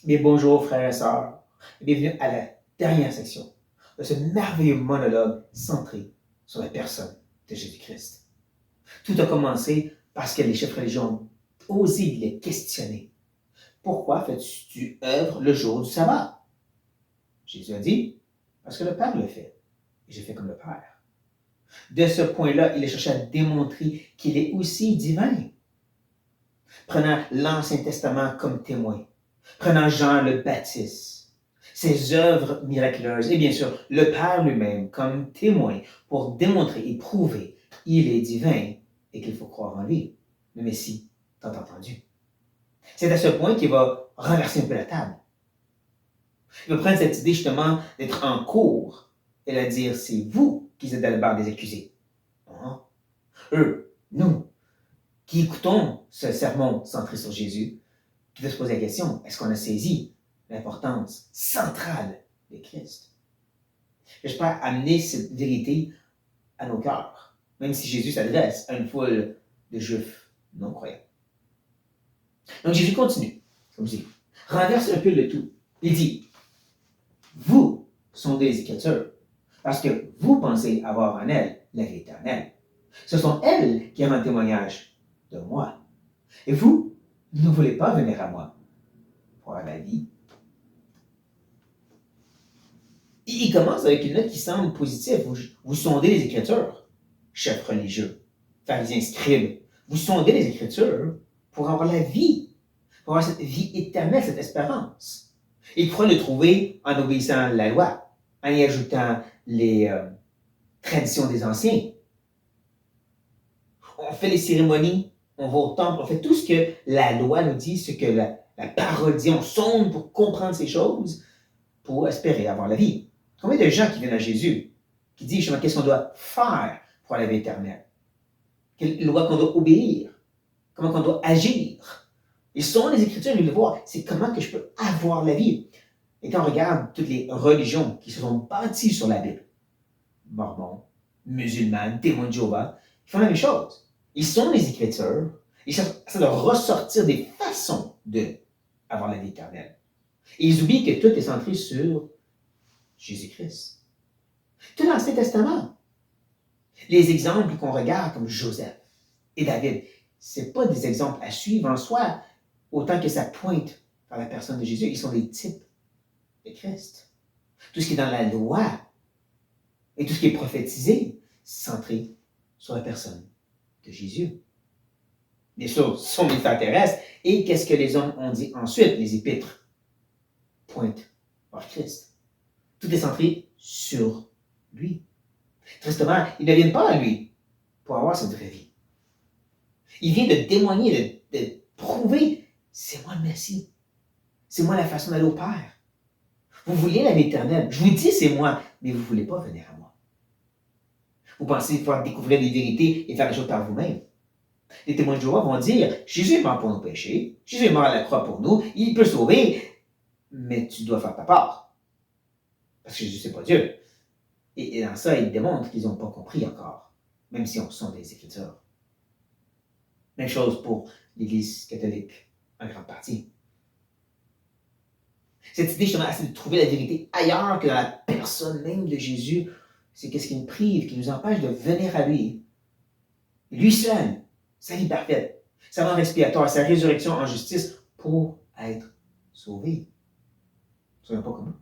Bien, bonjour frères et sœurs. Bienvenue à la dernière section de ce merveilleux monologue centré sur la personne de Jésus-Christ. Tout a commencé parce que les chefs religieux ont osé les questionner. Pourquoi fais-tu œuvre le jour du sabbat? Jésus a dit, parce que le Père le fait, et je fais comme le Père. De ce point-là, il a cherché à démontrer qu'il est aussi divin. Prenant l'Ancien Testament comme témoin, prenant Jean le Baptiste, ses œuvres miraculeuses et bien sûr le Père lui-même comme témoin pour démontrer et prouver qu'il est divin et qu'il faut croire en lui, le Messie tant entendu. C'est à ce point qu'il va renverser un peu la table. Il va prendre cette idée justement d'être en cours et la dire, c'est vous qui êtes à la barre des accusés. Non. Eux, nous, qui écoutons ce sermon centré sur Jésus, qui doit se poser la question, est-ce qu'on a saisi l'importance centrale de Christ? J'espère amener cette vérité à nos cœurs, même si Jésus s'adresse à une foule de Juifs non croyants. Donc Jésus continue, comme je dis, renverse un peu le tout. Il dit, vous sondez les Écritures, parce que vous pensez avoir en elles la vie éternelle. Ce sont elles qui rendent témoignage de moi. Et vous ne voulez pas venir à moi pour avoir la vie. Il commence avec une note qui semble positive. Vous sondez les Écritures, chefs religieux, pharisiens, scribes. Vous sondez les Écritures pour avoir la vie, pour avoir cette vie éternelle, cette espérance. Il croit le trouver en obéissant à la loi, en y ajoutant les traditions des anciens. On fait les cérémonies, on va au temple, on fait tout ce que la loi nous dit, ce que la parole dit. On sonde pour comprendre ces choses, pour espérer avoir la vie. Combien de gens qui viennent à Jésus, qui disent justement qu'est-ce qu'on doit faire pour la vie éternelle? Quelle loi qu'on doit obéir? Comment qu'on doit agir? Ils sont les Écritures, ils le voient. C'est comment que je peux avoir la vie. Et quand on regarde toutes les religions qui se sont bâties sur la Bible, mormons, musulmans, témoins de Jéhovah, ils font la même chose. Ils sont les Écritures, ils essaient de ressortir des façons d'avoir la vie éternelle. Et ils oublient que tout est centré sur Jésus-Christ. Tout l'Ancien Testament. Les exemples qu'on regarde comme Joseph et David, ce n'est pas des exemples à suivre en soi, autant que ça pointe vers la personne de Jésus. Ils sont des types de Christ. Tout ce qui est dans la loi et tout ce qui est prophétisé, c'est centré sur la personne de Jésus. Bien sûr, son mystère terrestre. Et qu'est-ce que les hommes ont dit ensuite? Les épîtres pointent vers Christ. Tout est centré sur lui. Tristement, ils ne viennent pas à lui pour avoir cette vraie vie. Il vient de témoigner, de prouver, c'est moi le Messie. C'est moi la façon d'aller au Père. Vous vouliez la vie éternelle. Je vous dis, c'est moi, mais vous ne voulez pas venir à moi. Vous pensez pouvoir découvrir les vérités et faire les choses par vous-même. Les témoins de Jéhovah vont dire, Jésus est mort pour nos péchés, Jésus est mort à la croix pour nous, il peut sauver, mais tu dois faire ta part. Parce que Jésus, c'est pas Dieu. Et dans ça, ils démontrent qu'ils n'ont pas compris encore, même si on sont des Écritures. Même chose pour l'Église catholique, en grande partie. Cette idée, justement, c'est de trouver la vérité ailleurs que dans la personne même de Jésus, c'est qu'est-ce qui nous prive, qui nous empêche de venir à lui. Lui seul, sa vie parfaite, sa mort expiatoire, sa résurrection en justice pour être sauvé. Ne soyons pas commun.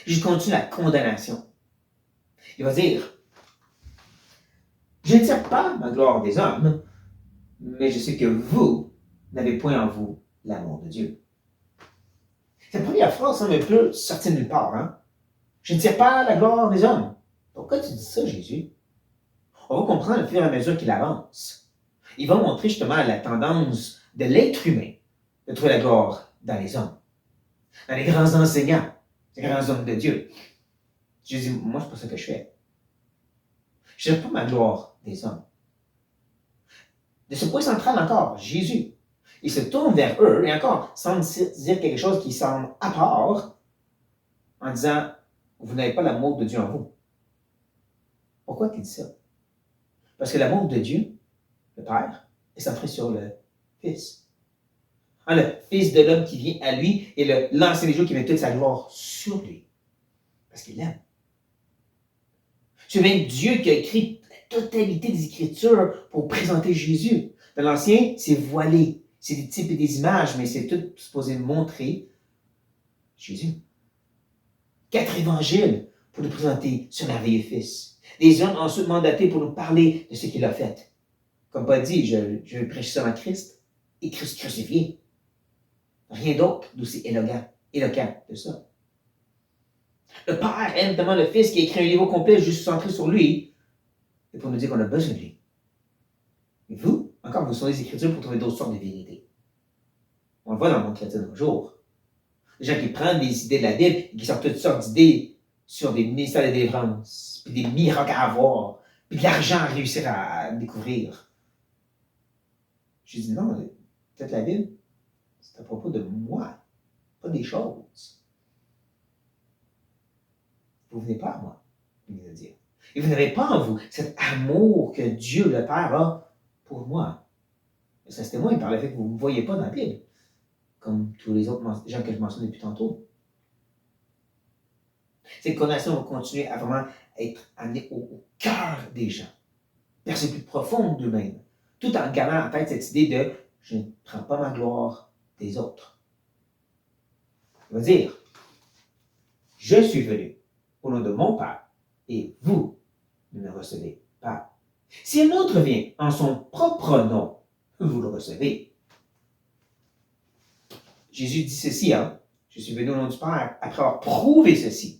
Je continue la condamnation. Il va dire, je ne tire pas ma gloire des hommes, mais je sais que vous n'avez point en vous l'amour de Dieu. Cette première phrase semble un peu sortie de nulle part. Hein? Je ne tire pas la gloire des hommes. Pourquoi tu dis ça, Jésus? On va comprendre au fur et à mesure qu'il avance. Il va montrer justement la tendance de l'être humain de trouver la gloire dans les hommes, dans les grands enseignants, les grands hommes de Dieu. Jésus, moi, c'est pas ça que je fais. Je ne tire pas ma gloire des hommes. De ce point central encore, Jésus, il se tourne vers eux et encore semble dire quelque chose qui semble à part en disant, vous n'avez pas l'amour de Dieu en vous. Pourquoi il dit ça? Parce que l'amour de Dieu, le Père, est centré sur le Fils. Hein, le Fils de l'homme qui vient à lui et l'ancien des jours qui met toute sa gloire sur lui. Parce qu'il l'aime. C'est même Dieu qui a écrit la totalité des Écritures pour présenter Jésus. Dans l'Ancien, c'est voilé. C'est des types et des images, mais c'est tout supposé montrer Jésus. 4 évangiles pour nous présenter ce merveilleux Fils. Des hommes ensuite mandatés pour nous parler de ce qu'il a fait. Comme Paul dit, je vais prêcher seulement Christ et Christ crucifié. Rien d'autre d'aussi éloquent de ça. Le Père aime tellement le Fils qui a écrit un livre complet juste centré sur lui et pour nous dire qu'on a besoin de lui. Et vous, encore, vous sont les Écritures pour trouver d'autres sortes de vérités. On le voit dans le monde chrétien de nos jours. Des gens qui prennent des idées de la Bible et qui sortent toutes sortes d'idées sur des ministères de délivrance, puis des miracles à avoir, puis de l'argent à réussir à découvrir. Je dis non, peut-être la Bible, c'est à propos de moi, pas des choses. Vous ne venez pas à moi, il vient de dire. Et vous n'avez pas en vous cet amour que Dieu, le Père, a pour moi. Et ça se témoigne par le fait que vous ne me voyez pas dans la Bible, comme tous les autres gens que je mentionne depuis tantôt. Cette condamnation va continuer à vraiment être amenée au cœur des gens, vers le plus profond d'eux-mêmes, tout en gardant en tête cette idée de « je ne prends pas ma gloire des autres ». Il va dire « je suis venu au nom de mon Père, et vous ne me recevez pas. Si un autre vient en son propre nom, vous le recevez. » Jésus dit ceci, hein? Je suis venu au nom du Père après avoir prouvé ceci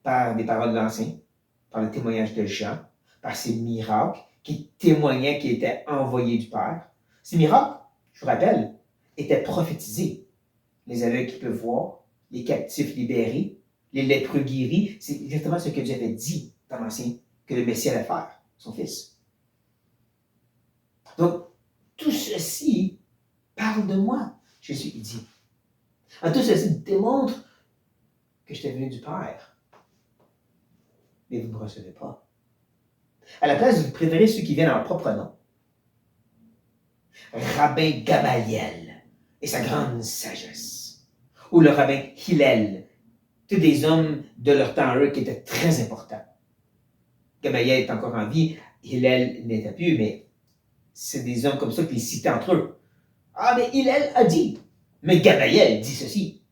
par des paroles de l'Ancien, par le témoignage de Jean, par ces miracles qui témoignaient qu'il était envoyé du Père. Ces miracles, je vous rappelle, étaient prophétisés. Les aveugles qui peuvent voir, les captifs libérés, les lépreux guéris, c'est exactement ce que Dieu avait dit dans l'Ancien, que le Messie allait faire, son Fils. Donc, tout ceci parle de moi, Jésus dit. Tout ceci démontre que j'étais venu du Père. Mais vous ne me recevez pas. À la place, vous préférez ceux qui viennent en leur propre nom. Rabbin Gamaliel et sa grande sagesse. Ou le rabbin Hillel. Tous des hommes de leur temps, eux, qui étaient très importants. Gamaliel est encore en vie, Hillel n'était plus, mais c'est des hommes comme ça qui les citaient entre eux. Ah, mais Hillel a dit. Mais Gamaliel dit ceci.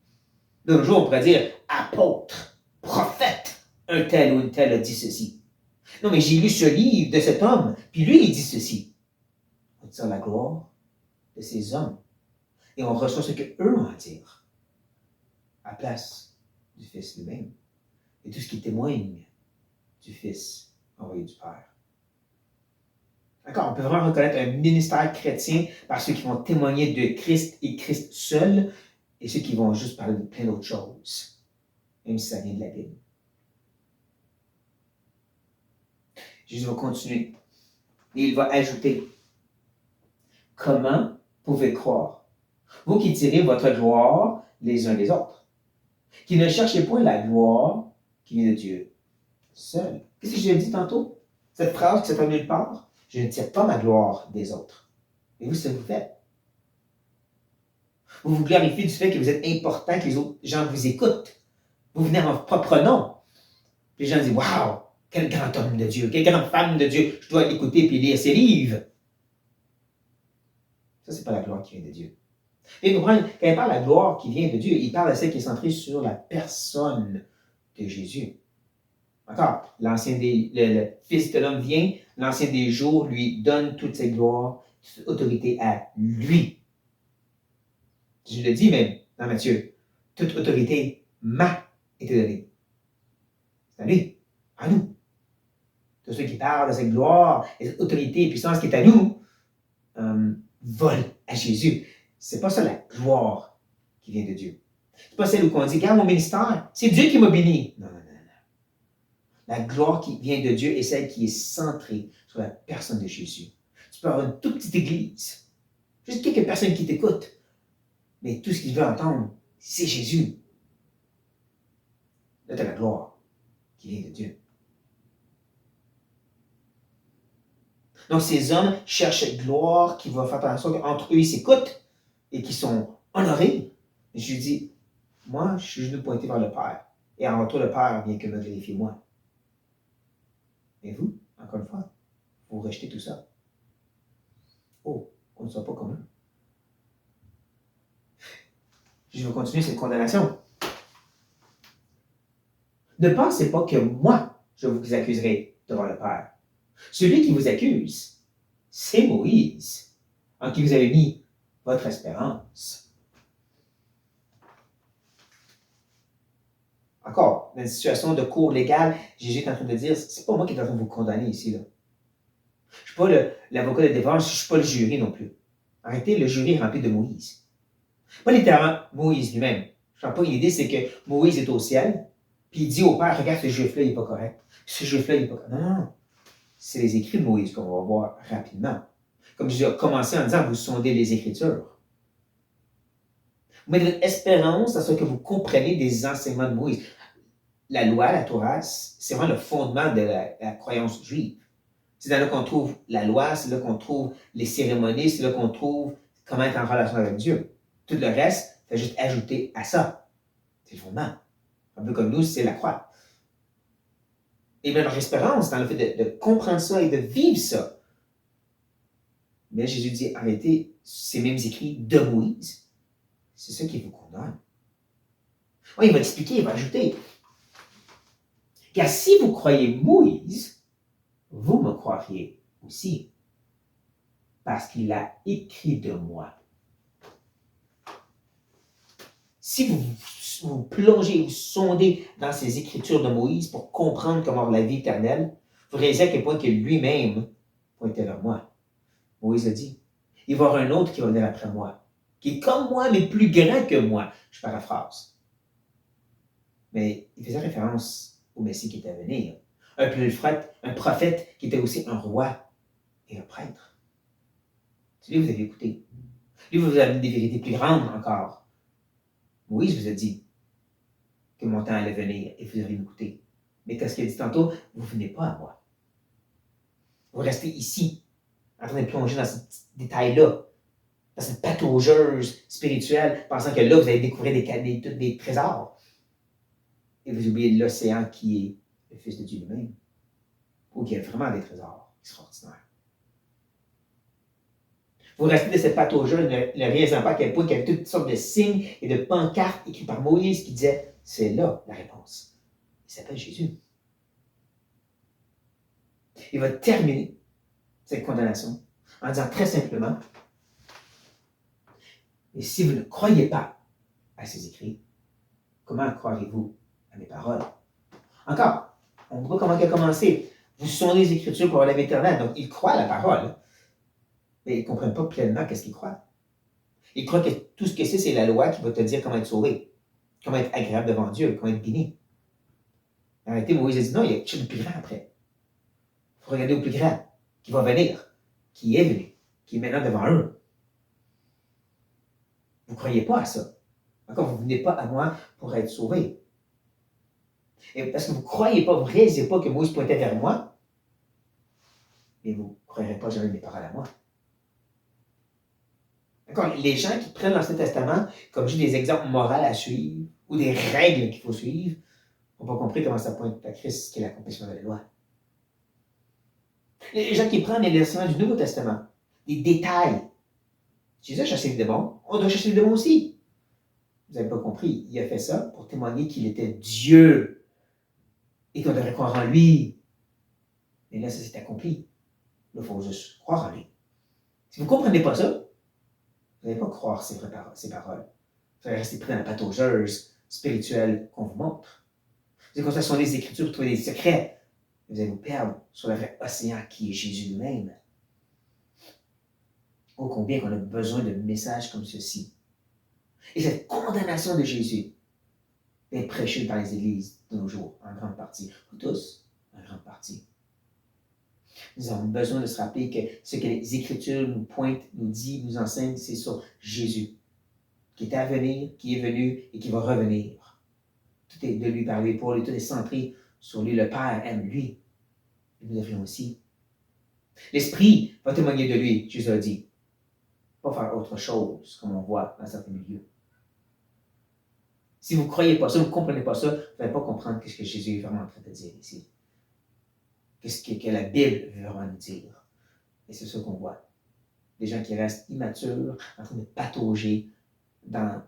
De nos jours, on pourrait dire apôtre, prophète. Un tel ou une telle a dit ceci. Non, mais j'ai lu ce livre de cet homme, puis lui, il dit ceci. On tire la gloire de ces hommes et on reçoit ce qu'eux ont à dire à la place du Fils lui-même et tout ce qui témoigne du Fils envoyé du Père. D'accord, on peut vraiment reconnaître un ministère chrétien par ceux qui vont témoigner de Christ et Christ seul et ceux qui vont juste parler de plein d'autres choses, même si ça vient de la Bible. Jésus va continuer. Et il va ajouter, « Comment pouvez croire, vous qui tirez votre gloire les uns des autres, qui ne cherchez point la gloire qui vient de Dieu seul. » Qu'est-ce que j'ai dit tantôt? Cette phrase qui s'est nulle part, « Je ne tire pas ma gloire des autres. » Et vous, c'est ce que vous faites. Vous vous glorifiez du fait que vous êtes important, que les autres gens vous écoutent. Vous venez en votre propre nom. Les gens disent, « Waouh! Quel grand homme de Dieu, quelle grande femme de Dieu, je dois l'écouter et lire ses livres. » Ça, c'est pas la gloire qui vient de Dieu. Et vous comprenez, quand il parle de la gloire qui vient de Dieu, il parle de celle qui est centrée sur la personne de Jésus. Encore, le Fils de l'homme vient, l'Ancien des jours lui donne toute cette gloire, toute autorité à lui. Je le dis même dans Matthieu, toute autorité m'a été donnée. C'est à lui, à nous. Tous ceux qui parlent de cette gloire, et cette autorité et puissance qui est à nous, volent à Jésus. C'est pas ça la gloire qui vient de Dieu. C'est pas celle où on dit, regarde mon ministère, c'est Dieu qui m'a béni. Non, non, non, non. La gloire qui vient de Dieu est celle qui est centrée sur la personne de Jésus. Tu peux avoir une toute petite église, juste quelques personnes qui t'écoutent, mais tout ce qu'ils veulent entendre, c'est Jésus. Là, tu as la gloire qui vient de Dieu. Donc, ces hommes cherchent cette gloire qui va faire en sorte qu'entre eux, ils s'écoutent, et qui sont honorés. Et je lui dis, moi, je suis venu pointer vers le Père. Et en retour, le Père vient que me glorifier moi. Et vous, encore une fois, vous rejetez tout ça. Oh, on ne soit pas comme eux. Je vais continuer cette condamnation. Ne pensez pas que moi, je vous accuserai devant le Père. Celui qui vous accuse, c'est Moïse, en qui vous avez mis votre espérance. Encore, dans une situation de cours légal, Jésus est en train de dire, c'est pas moi qui est en train de vous condamner ici. Là. Je ne suis pas l'avocat de défense, je ne suis pas le jury non plus. Arrêtez, le jury est rempli de Moïse. Pas littéralement Moïse lui-même. Je ne pas, l'idée, c'est que Moïse est au ciel, puis il dit au Père, regarde, ce juif-là, il n'est pas correct. Ce juif-là, il n'est pas correct. Non, non, non. C'est les écrits de Moïse qu'on va voir rapidement. Comme je ai commencé en disant, vous sondez les Écritures. Vous mettez votre espérance à ce que vous comprenez des enseignements de Moïse. La loi, la Torah, c'est vraiment le fondement de la croyance juive. C'est là qu'on trouve la loi, c'est là qu'on trouve les cérémonies, c'est là qu'on trouve comment être en relation avec Dieu. Tout le reste, c'est juste ajouter à ça. C'est le fondement. Un peu comme nous, c'est la croix. Et bien, leur espérance dans le fait de comprendre ça et de vivre ça. Mais Jésus dit, arrêtez ces mêmes écrits de Moïse. C'est ça qui vous condamne. Oui, il va expliquer, il va ajouter. Car si vous croyez Moïse, vous me croiriez aussi, parce qu'il a écrit de moi. Si vous plongez, vous sondez dans ces écritures de Moïse pour comprendre comment avoir la vie éternelle, vous réalisez à quel point que lui-même pointait vers moi. Moïse a dit, il va y avoir un autre qui va venir après moi, qui est comme moi, mais plus grand que moi. Je paraphrase. Mais il faisait référence au Messie qui était à venir. Un prophète qui était aussi un roi et un prêtre. C'est lui que vous avez écouté. Lui vous avez des vérités plus grandes encore. Moïse vous a dit que mon temps allait venir et vous auriez m'écouter. Mais qu'est-ce qu'il a dit tantôt? Vous ne venez pas à moi. Vous restez ici, en train de plonger dans ce détail-là, dans cette pataugeuse spirituelle, pensant que là, vous allez découvrir des trésors. Et vous oubliez l'océan qui est le Fils de Dieu lui-même, ou qui a vraiment des trésors extraordinaires. Vous restez de cette pataugeuse, ne réalisant pas à quel point il y avait toutes sortes de signes et de pancartes écrites par Moïse qui disaient, c'est là la réponse. Il s'appelle Jésus. Il va terminer cette condamnation en disant très simplement, et si vous ne croyez pas à ces écrits, comment croirez-vous à mes paroles? Encore, on voit comment il a commencé. Vous sondez les Écritures pour avoir la vie éternelle. Donc, ils croient à la parole, mais ils ne comprennent pas pleinement qu'est-ce qu'ils croient. Ils croient que tout ce que c'est la loi qui va te dire comment être sauvé, comment être agréable devant Dieu, comment être béni. En réalité, Moïse a dit non, il y a quelque chose de plus grand après. Il faut regarder au plus grand, qui va venir, qui est venu, qui est maintenant devant eux. Vous ne croyez pas à ça. Encore, vous ne venez pas à moi pour être sauvé. Et parce que vous ne croyez pas, vous ne réalisez pas que Moïse pointait vers moi, mais vous ne croirez pas jamais mes paroles à moi. D'accord? Les gens qui prennent l'Ancien Testament comme juste des exemples moraux à suivre ou des règles qu'il faut suivre, n'ont pas compris comment ça pointe à Christ, qui est l'accomplissement de la loi. Les gens qui prennent les enseignements du Nouveau Testament, des détails. Jésus a chassé les démons, on doit chasser les démons aussi. Vous n'avez pas compris, il a fait ça pour témoigner qu'il était Dieu et qu'on devrait croire en lui. Mais là, ça s'est accompli. Là, il faut juste croire en lui. Si vous ne comprenez pas ça, vous n'allez pas croire ces paroles. Vous allez rester pris dans la pataugeuse spirituelle qu'on vous montre. Vous allez continuer à sonder les Écritures pour trouver des secrets. Vous allez vous perdre sur le vrai océan qui est Jésus lui-même. Oh, combien qu'on a besoin de messages comme ceci. Et cette condamnation de Jésus est prêchée dans les églises de nos jours, en grande partie. Pas tous, en grande partie. Nous avons besoin de se rappeler que ce que les Écritures nous pointent, nous dit, nous enseignent, c'est sur Jésus, qui est à venir, qui est venu et qui va revenir. Tout est de lui, par lui, pour lui, tout est centré sur lui. Le Père aime lui. Et nous devrions aussi. L'Esprit va témoigner de lui, Jésus a dit. pas faire autre chose, comme on voit dans certains milieux. Si vous ne croyez pas ça, vous ne comprenez pas ça, vous n'allez pas comprendre ce que Jésus est vraiment en train de dire ici. Qu'est-ce que la Bible veut vraiment nous dire. Et c'est ce qu'on voit. Des gens qui restent immatures, en train de patauger dans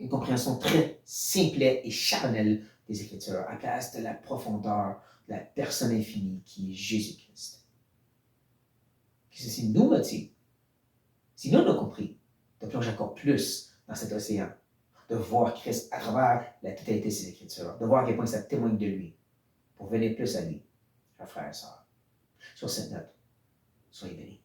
une compréhension très simple et charnelle des Écritures, à place de la profondeur de la personne infinie qui est Jésus-Christ. Que ceci nous motive, si nous l'avons compris, de plonger encore plus dans cet océan, de voir Christ à travers la totalité de ses Écritures, de voir à quel point ça témoigne de lui, pour venir plus à lui, chers frères et sœurs. Sur cette note, soyez bénis.